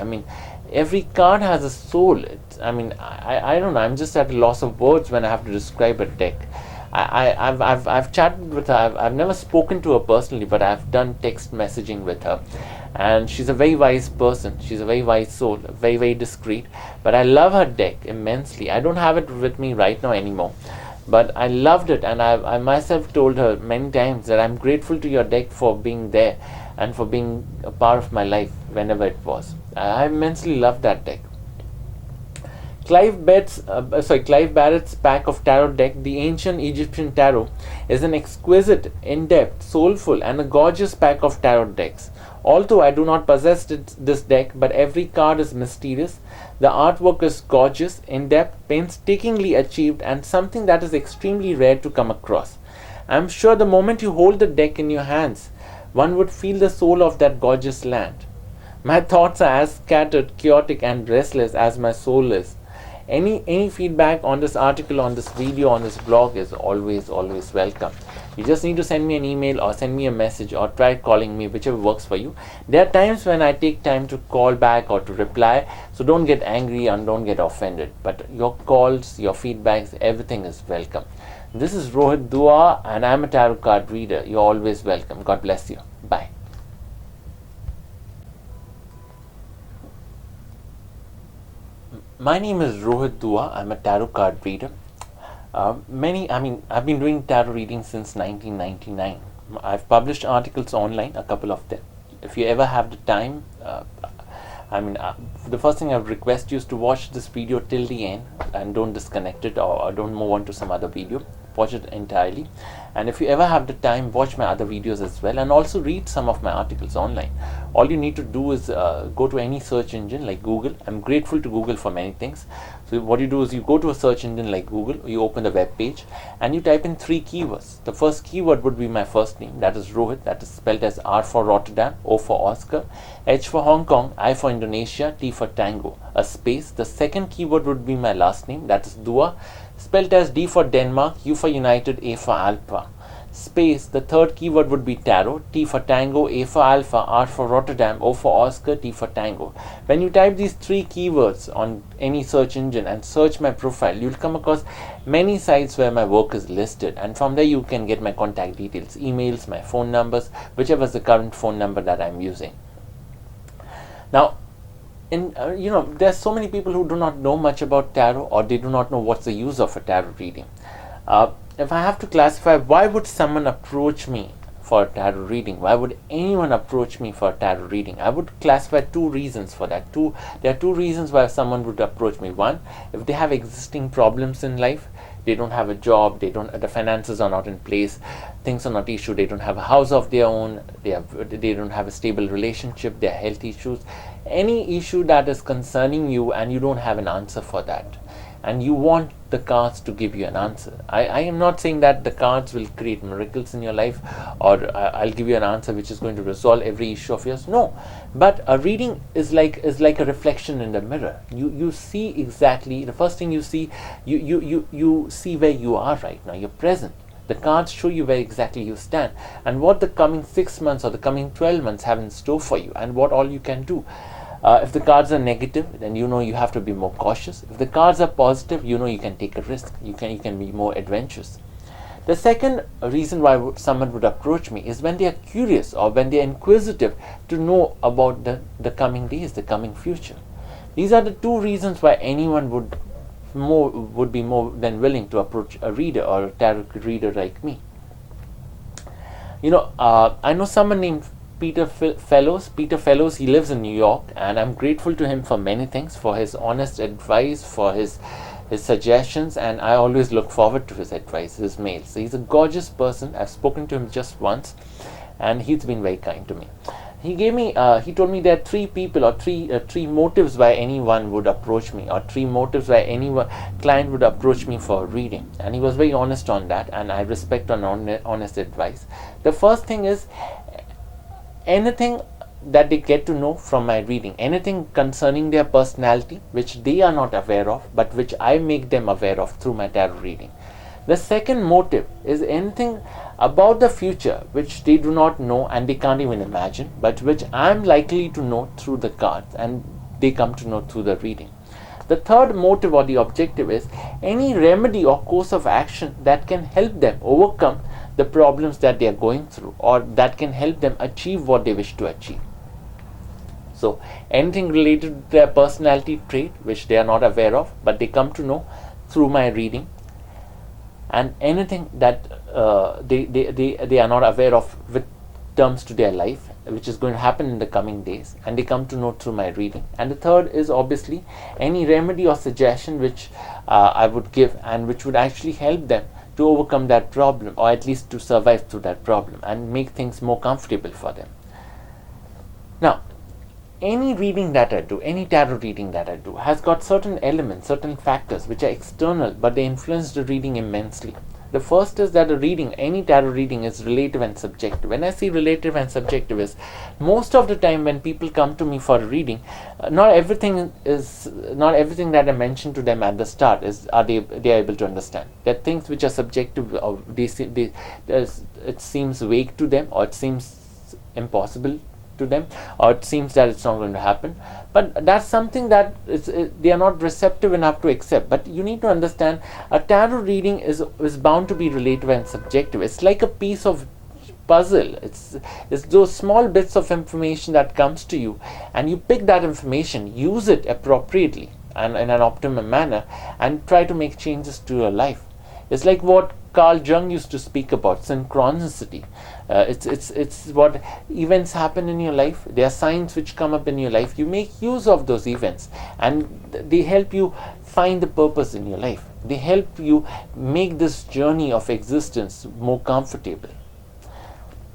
I mean, every card has a soul. I don't know. I'm just at a loss of words when I have to describe a deck. I've chatted with her. I've never spoken to her personally, but I've done text messaging with her, and she's a very wise person. She's a very wise soul, very very discreet. But I love her deck immensely. I don't have it with me right now anymore, but I loved it, and I myself told her many times that I'm grateful to your deck for being there and for being a part of my life whenever it was. I immensely loved that deck. Clive Barrett's pack of tarot deck, the Ancient Egyptian Tarot, is an exquisite, in-depth, soulful, and a gorgeous pack of tarot decks. Although I do not possess this deck, but every card is mysterious. The artwork is gorgeous, in-depth, painstakingly achieved, and something that is extremely rare to come across. I am sure the moment you hold the deck in your hands, one would feel the soul of that gorgeous land. My thoughts are as scattered, chaotic, and restless as my soul is. Any feedback on this article, on this video, on this blog is always welcome. You just need to send me an email or send me a message or try calling me, whichever works for you. There are times when I take time to call back or to reply, so don't get angry and don't get offended. But your calls, your feedbacks, everything is welcome. This is Rohit Dua, and I'm a tarot card reader. You're always welcome. God bless you. Bye. My name is Rohit Dua. I'm a tarot card reader. I've been doing tarot reading since 1999. I've published articles online, a couple of them. If you ever have the time, the first thing I would request you is to watch this video till the end and don't disconnect it or don't move on to some other video. Watch it entirely. And if you ever have the time, watch my other videos as well, and also read some of my articles online. All you need to do is go to any search engine like Google. I'm grateful to Google for many things. So what you do is you go to a search engine like Google, you open the web page, and you type in 3 keywords. The first keyword would be my first name, that is Rohit, that is spelled as R for Rotterdam, O for Oscar, H for Hong Kong, I for Indonesia, T for Tango, a space. The second keyword would be my last name, that is Dua, spelled as D for Denmark, U for United, A for Alpha, space. The third keyword would be tarot, T for Tango, A for Alpha, R for Rotterdam, O for Oscar, T for Tango. When you type these 3 keywords on any search engine and search my profile, you'll come across many sites where my work is listed, and from there you can get my contact details, emails, my phone numbers, whichever is the current phone number that I'm using. Now, there's so many people who do not know much about tarot, or they do not know what's the use of a tarot reading. If I have to classify, why would someone approach me for a tarot reading? Why would anyone approach me for a tarot reading? I would classify 2 reasons for that. There are 2 reasons why someone would approach me. One, if they have existing problems in life, they don't have a job, the finances are not in place, things are not issued, they don't have a house of their own, they don't have a stable relationship, there are health issues, any issue that is concerning you and you don't have an answer for that, and you want the cards to give you an answer. I am not saying that the cards will create miracles in your life, or I'll give you an answer which is going to resolve every issue of yours. No, but a reading is like a reflection in the mirror. You see exactly, the first thing you see, you see where you are right now. You're present. The cards show you where exactly you stand and what the coming 6 months or the coming 12 months have in store for you, and what all you can do. If the cards are negative, then you have to be more cautious. If the cards are positive, you can take a risk. You can be more adventurous. The second reason why someone would approach me is when they are curious or when they are inquisitive to know about the coming days, the coming future. These are the 2 reasons why anyone would be more than willing to approach a reader or a tarot reader like me. I know someone named Peter Fellows. He lives in New York, and I'm grateful to him for many things, for his honest advice, for his suggestions, and I always look forward to his advice, his mails. So he's a gorgeous person. I've spoken to him just once, and he's been very kind to me. He told me there are 3 people or three motives why anyone would approach me, or 3 motives why any client would approach me for a reading, and he was very honest on that, and I respect honest advice. The first thing is anything that they get to know from my reading, anything concerning their personality which they are not aware of but which I make them aware of through my tarot reading. The second motive is anything about the future which they do not know and they can't even imagine, but which I'm likely to know through the cards, and they come to know through the reading. The third motive or the objective is any remedy or course of action that can help them overcome the problems that they are going through, or that can help them achieve what they wish to achieve. So anything related to their personality trait which they are not aware of but they come to know through my reading, and anything that they are not aware of with terms to their life which is going to happen in the coming days, and they come to know through my reading. And the third is obviously any remedy or suggestion which I would give and which would actually help them to overcome that problem, or at least to survive through that problem and make things more comfortable for them. Now, any reading that I do, any tarot reading that I do, has got certain elements, certain factors which are external but they influence the reading immensely. The first is that a reading, any tarot reading, is relative and subjective. When I say relative and subjective is, most of the time when people come to me for a reading, not everything that I mentioned to them at the start they are able to understand. There are things which are subjective, or it seems vague to them, or it seems impossible to them, or it seems that it's not going to happen, but that's something that they are not receptive enough to accept. But you need to understand, a tarot reading is bound to be relative and subjective. It's like a piece of puzzle. It's those small bits of information that comes to you, and you pick that information, use it appropriately and in an optimum manner, and try to make changes to your life. It's like what Carl Jung used to speak about, synchronicity. It's what events happen in your life. There are signs which come up in your life. You make use of those events, and they help you find the purpose in your life. They help you make this journey of existence more comfortable.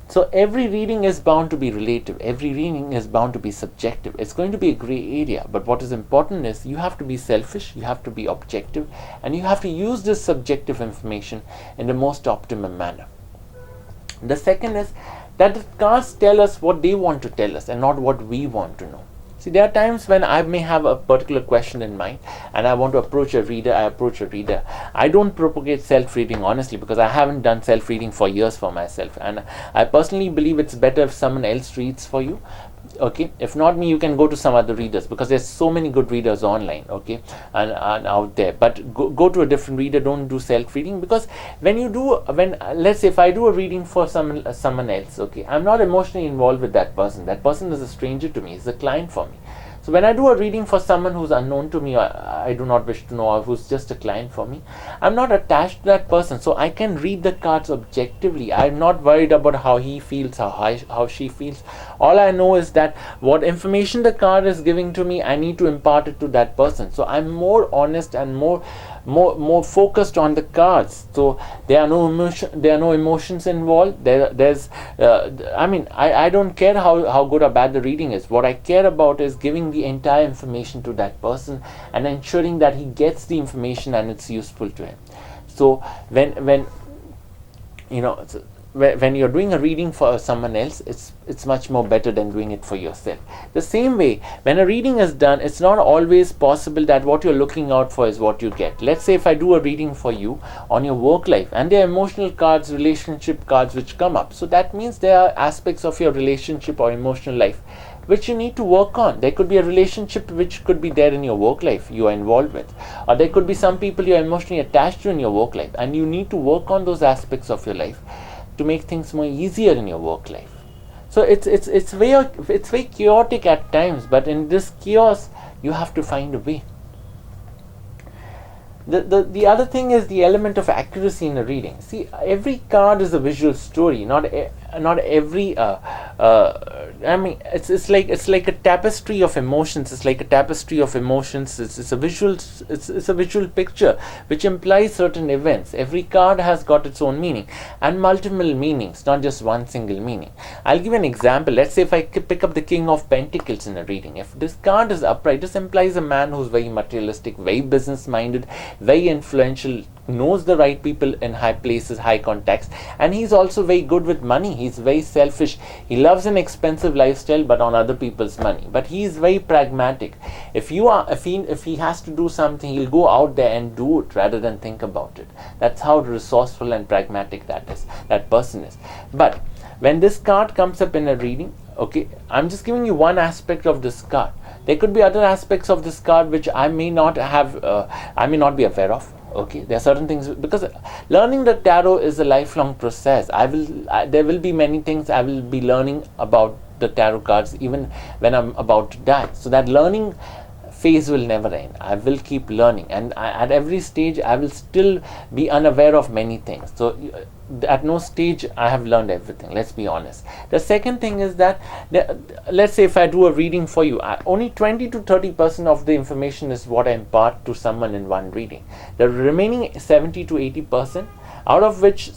So every reading is bound to be relative. Every reading is bound to be subjective. It's going to be a gray area. But what is important is you have to be selfish, you have to be objective, and you have to use this subjective information in the most optimum manner. The second is that the cards tell us what they want to tell us and not what we want to know. See, there are times when I may have a particular question in mind and I want to approach a reader. I don't propagate self-reading, honestly, because I haven't done self-reading for years for myself, and I personally believe it's better if someone else reads for you. Okay, if not me, you can go to some other readers, because there's so many good readers online, okay, and out there. But go to a different reader. Don't do self-reading, because let's say if I do a reading for someone else, okay, I'm not emotionally involved with that person. That person is a stranger to me. He's a client for me. So when I do a reading for someone who's unknown to me, or I do not wish to know, or who's just a client for me, I'm not attached to that person. So I can read the cards objectively. I'm not worried about how he feels, how she feels. All I know is that what information the card is giving to me, I need to impart it to that person. So I'm more honest and more focused on the cards. So there are no emotions involved. I don't care how good or bad the reading is. What I care about is giving the entire information to that person and ensuring that he gets the information and it's useful to him. So when you're doing a reading for someone else, it's much more better than doing it for yourself. The same way, when a reading is done, it's not always possible that what you're looking out for is what you get. Let's say if I do a reading for you on your work life, and there are emotional cards, relationship cards which come up. So that means there are aspects of your relationship or emotional life which you need to work on. There could be a relationship which could be there in your work life you are involved with, or there could be some people you are emotionally attached to in your work life, and you need to work on those aspects of your life to make things more easier in your work life. So it's very chaotic at times, but in this chaos you have to find a way. The other thing is the element of accuracy in a reading. See, every card is a visual story. Not every it's like a tapestry of emotions. It's like a tapestry of emotions. It's a visual picture which implies certain events. Every card has got its own meaning and multiple meanings, not just one single meaning. I'll give an example. Let's say if I pick up the King of Pentacles in a reading, if this card is upright, this implies a man who's very materialistic, very business minded, very influential, knows the right people in high places, high contacts, and he's also very good with money. He's very selfish. He loves an expensive lifestyle, but on other people's money. But he is very pragmatic. If he has to do something, he'll go out there and do it rather than think about it. That's how resourceful and pragmatic that person is. But when this card comes up in a reading, okay, I'm just giving you one aspect of this card. There could be other aspects of this card which I may not have, I may not be aware of. Okay, there are certain things, because learning the tarot is a lifelong process. There will be many things I will be learning about the tarot cards even when I'm about to die. So that learning phase will never end. I will keep learning, and at every stage I will still be unaware of many things. So at no stage I have learned everything, let's be honest. The second thing is that, let's say if I do a reading for you, only 20 to 30% of the information is what I impart to someone in one reading. The remaining 70 to 80%, out of which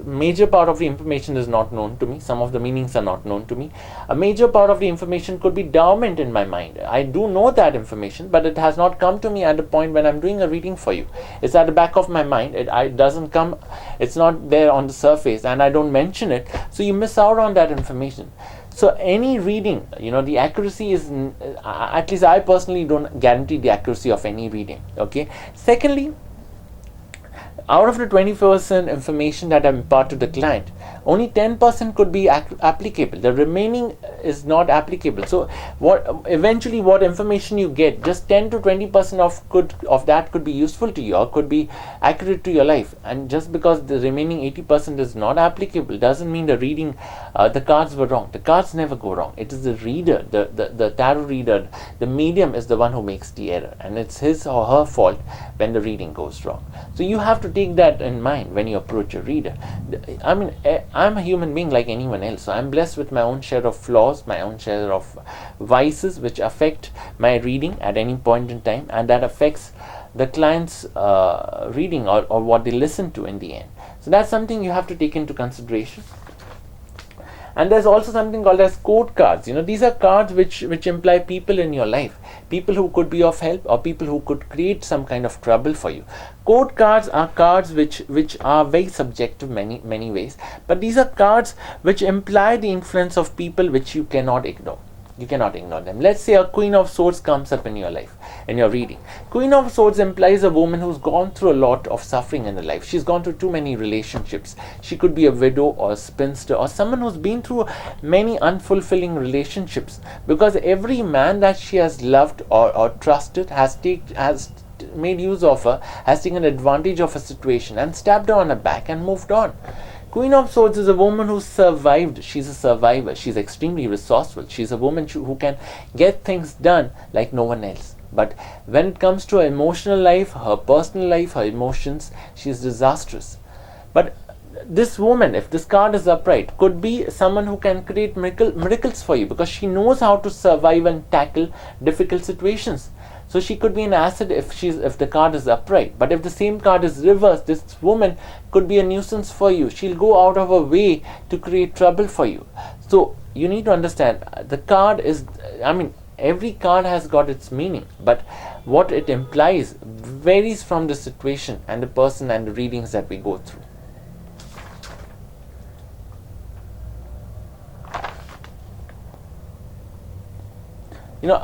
major part of the information is not known to me, some of the meanings are not known to me, a major part of the information could be dormant in my mind. I do know that information, but it has not come to me at the point when I'm doing a reading for you. It's at the back of my mind. It doesn't come, it's not there on the surface, and I don't mention it, so you miss out on that information. So any reading, the accuracy is, at least I personally don't guarantee the accuracy of any reading. Okay. Secondly, out of the 20% information that I impart to the client, only 10% could be applicable. The remaining is not applicable. So eventually what information you get, just 10 to 20% of that could be useful to you or could be accurate to your life. And just because the remaining 80% is not applicable doesn't mean the reading, the cards were wrong. The cards never go wrong. It is the reader, the tarot reader, the medium is the one who makes the error, and it's his or her fault when the reading goes wrong. So you have to take that in mind when you approach a reader. I mean, I'm a human being like anyone else, so I'm blessed with my own share of flaws, my own share of vices which affect my reading at any point in time, and that affects the client's reading or what they listen to in the end. So that's something you have to take into consideration. And there's also something called as code cards. These are cards which imply people in your life, people who could be of help or people who could create some kind of trouble for you. Code cards are cards which are very subjective many ways, but these are cards which imply the influence of people which you cannot ignore. You cannot ignore them. Let's say a Queen of Swords comes up in your life, in your reading. Queen of Swords implies a woman who's gone through a lot of suffering in her life. She's gone through too many relationships. She could be a widow or a spinster or someone who's been through many unfulfilling relationships, because every man that she has loved or trusted has made use of her, has taken advantage of a situation and stabbed her on her back and moved on. Queen of Swords is a woman who survived. She's a survivor. She's extremely resourceful. She's a woman who can get things done like no one else. But when it comes to her emotional life, her personal life, her emotions, she's disastrous. But this woman, if this card is upright, could be someone who can create miracles for you, because she knows how to survive and tackle difficult situations. So she could be an asset if the card is upright. But if the same card is reversed, this woman could be a nuisance for you. She'll go out of her way to create trouble for you. So you need to understand, the card is, every card has got its meaning, but what it implies varies from the situation and the person and the readings that we go through.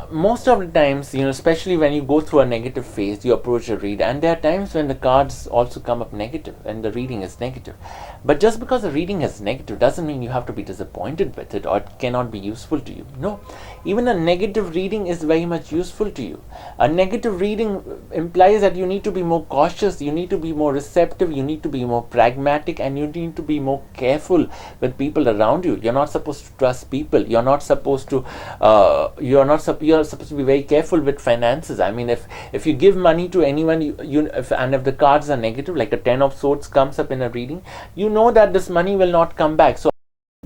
Most of the times, especially when you go through a negative phase, you approach a reader, and there are times when the cards also come up negative and the reading is negative. But just because the reading is negative doesn't mean you have to be disappointed with it or it cannot be useful to you. No, even a negative reading is very much useful to you. A negative reading implies that you need to be more cautious, you need to be more receptive, you need to be more pragmatic, and you need to be more careful with people around you. You're not supposed to trust people. You're supposed to be very careful with finances. If you give money to anyone, if the cards are negative, like a 10 of Swords comes up in a reading, you know that this money will not come back. So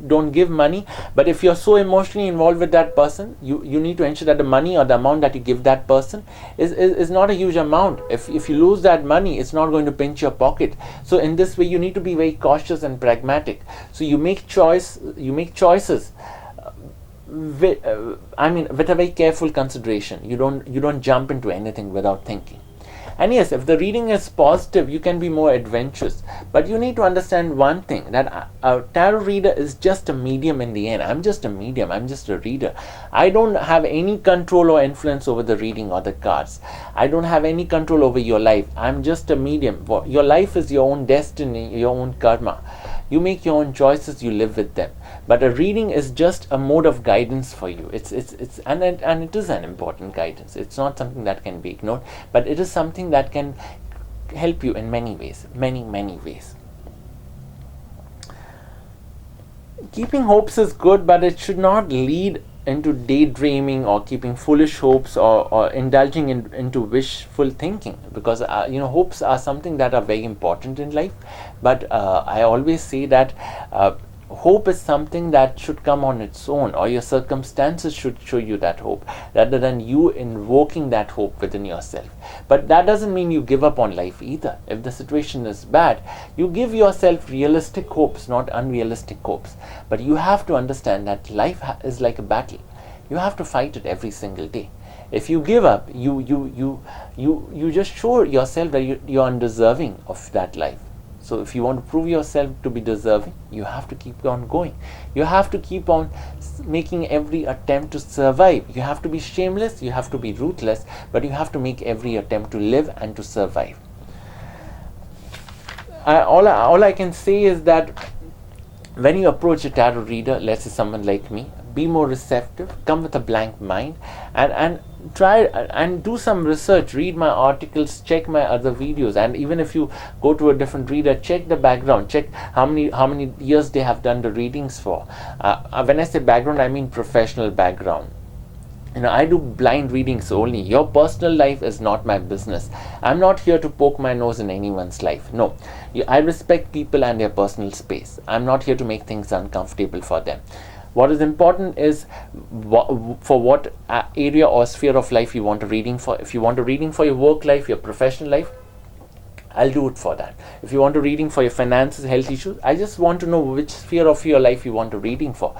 don't give money. But if you're so emotionally involved with that person, you need to ensure that the money or the amount that you give that person is not a huge amount. If you lose that money, it's not going to pinch your pocket. So in this way, you need to be very cautious and pragmatic. So you make choices with a very careful consideration. You don't jump into anything without thinking. And yes, if the reading is positive, you can be more adventurous. But you need to understand one thing, that a tarot reader is just a medium in the end. I'm just a medium. I'm just a reader. I don't have any control or influence over the reading or the cards. I don't have any control over your life. I'm just a medium. Your life is your own destiny, your own karma. You make your own choices, you live with them. But a reading is just a mode of guidance for you. It's and it is an important guidance. It's not something that can be ignored, but it is something that can help you in many ways, many ways. Keeping hopes is good, but it should not lead into daydreaming or keeping foolish hopes, or indulging into wishful thinking, because hopes are something that are very important in life. But I always say that hope is something that should come on its own, or your circumstances should show you that hope, rather than you invoking that hope within yourself. But that doesn't mean you give up on life either. If the situation is bad, you give yourself realistic hopes, not unrealistic hopes. But you have to understand that life is like a battle. You have to fight it every single day. If you give up, you just show yourself that you're undeserving of that life. So if you want to prove yourself to be deserving, you have to keep on going. You have to keep on making every attempt to survive. You have to be shameless, you have to be ruthless, but you have to make every attempt to live and to survive. All I can say is that when you approach a tarot reader, let's say someone like me, be more receptive, come with a blank mind, and try and do some research, read my articles, check my other videos, and even if you go to a different reader, check the background, check how many years they have done the readings for. When I say background, I mean professional background. I do blind readings only. Your personal life is not my business. I'm not here to poke my nose in anyone's life. No, I respect people and their personal space. I'm not here to make things uncomfortable for them. What is important is for what area or sphere of life you want a reading for. If you want a reading for your work life, your professional life, I'll do it for that. If you want a reading for your finances, health issues, I just want to know which sphere of your life you want a reading for.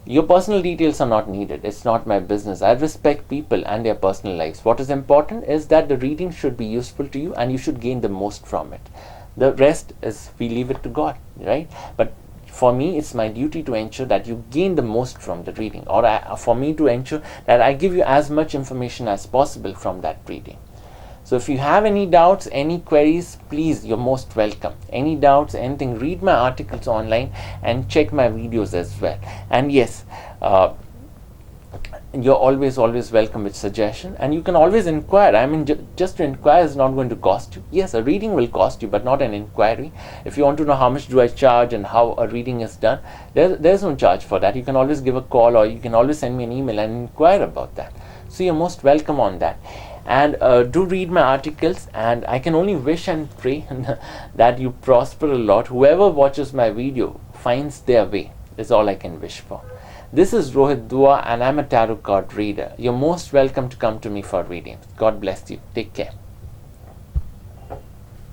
Your personal details are not needed. It's not my business. I respect people and their personal lives. What is important is that the reading should be useful to you and you should gain the most from it. The rest is, we leave it to God, right? But for me, it's my duty to ensure that you gain the most from the reading, or for me to ensure that I give you as much information as possible from that reading. So if you have any doubts, any queries, please, you're most welcome. Any doubts, anything, read my articles online and check my videos as well. And yes, you're always welcome with suggestion, and you can always inquire. I mean, just to inquire is not going to cost you. Yes, a reading will cost you, but not an inquiry. If you want to know how much do I charge and how a reading is done, there's no charge for that. You can always give a call, or you can always send me an email and inquire about that. So you're most welcome on that. And do read my articles, and I can only wish and pray that you prosper a lot. Whoever watches my video finds their way, is all I can wish for. This is Rohit Dua, and I'm a tarot card reader. You're most welcome to come to me for readings. God bless you. Take care.